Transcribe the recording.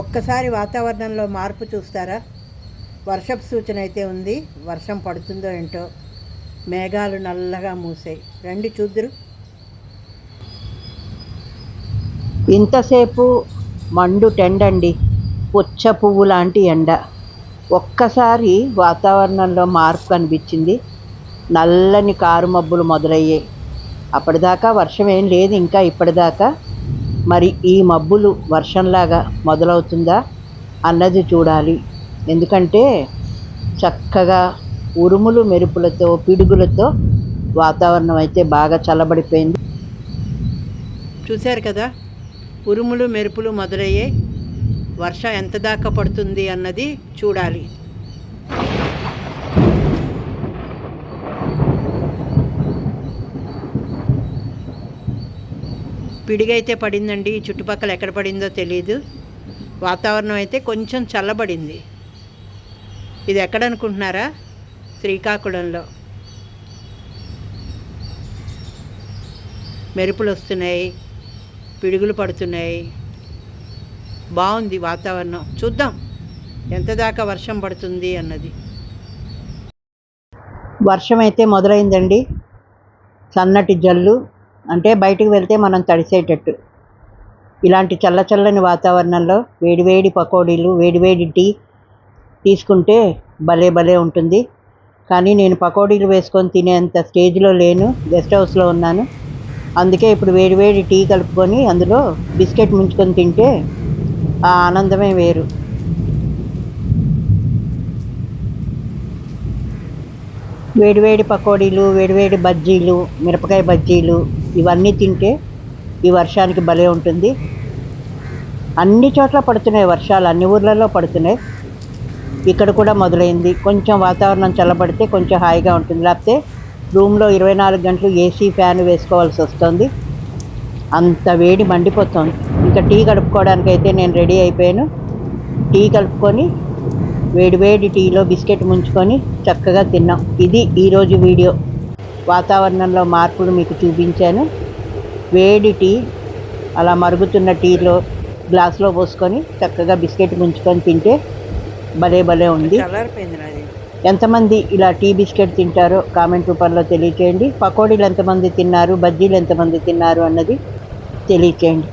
ఒక్కసారి వాతావరణంలో మార్పు చూస్తారా? వర్షపు సూచన అయితే ఉంది. వర్షం పడుతుందో ఏంటో. మేఘాలు నల్లగా మూసాయి. రండి చూద్దురు. ఇంతసేపు మండు టెండండి, పుచ్చ పువ్వు లాంటి ఎండ. ఒక్కసారి వాతావరణంలో మార్పు కనిపించింది. నల్లని కారు మబ్బులు మొదలయ్యాయి. అప్పటిదాకా వర్షం ఏం లేదు ఇంకా ఇప్పటిదాకా. మరి ఈ మబ్బులు వర్షంలాగా మొదలవుతుందా అన్నది చూడాలి. ఎందుకంటే చక్కగా ఉరుములు మెరుపులతో పిడుగులతో వాతావరణం అయితే బాగా చల్లబడిపోయింది. చూశారు కదా, ఉరుములు మెరుపులు మొదలయ్యాయి. వర్షం ఎంత దాకా పడుతుంది అన్నది చూడాలి. పిడిగైతే పడిందండి. చుట్టుపక్కల ఎక్కడ పడిందో తెలియదు. వాతావరణం అయితే కొంచెం చల్లబడింది. ఇది ఎక్కడ అనుకుంటున్నారా? శ్రీకాకుళంలో. మెరుపులు వస్తున్నాయి, పిడుగులు పడుతున్నాయి. బాగుంది వాతావరణం. చూద్దాం ఎంత దాకా వర్షం పడుతుంది అన్నది. వర్షం అయితే మొదలైందండి. సన్నటి జల్లు, అంటే బయటకు వెళ్తే మనం తడిసేటట్టు. ఇలాంటి చల్లని వాతావరణంలో వేడివేడి పకోడీలు, వేడివేడి టీ తీసుకుంటే భలే ఉంటుంది. కానీ నేను పకోడీలు వేసుకొని తినేంత స్టేజ్లో లేను, గెస్ట్ హౌస్లో ఉన్నాను. అందుకే ఇప్పుడు వేడివేడి టీ కలుపుకొని అందులో బిస్కెట్ ముంచుకొని తింటే ఆ ఆనందమే వేరు. వేడివేడి పకోడీలు, వేడివేడి బజ్జీలు, మిరపకాయ బజ్జీలు ఇవన్నీ తింటే ఈ వర్షానికి భలే ఉంటుంది. అన్ని చోట్ల పడుతున్నాయి వర్షాలు, అన్ని ఊర్లలో పడుతున్నాయి. ఇక్కడ కూడా మొదలైంది. కొంచెం వాతావరణం చల్లబడితే కొంచెం హాయిగా ఉంటుంది. లేకపోతే రూమ్లో 24 గంటలు ఏసీ ఫ్యాన్ వేసుకోవాల్సి వస్తుంది. అంత వేడి మండిపోతుంది. ఇంకా టీ కలుపుకోవడానికి అయితే నేను రెడీ అయిపోయాను. టీ కలుపుకొని వేడివేడి టీలో బిస్కెట్ ముంచుకొని చక్కగా తిన్నాం. ఇది ఈరోజు వీడియో. వాతావరణంలో మార్పులు మీకు చూపించాను. వేడి టీ అలా మరుగుతున్న టీలో గ్లాస్లో పోసుకొని చక్కగా బిస్కెట్ ముంచుకొని తింటే భలే ఉంది. ఎంతమంది ఇలా టీ బిస్కెట్ తింటారో కామెంట్ రూపంలో తెలియచేయండి. పకోడీలు ఎంతమంది తిన్నారు, బజ్జీలు ఎంతమంది తిన్నారు అన్నది తెలియచేయండి.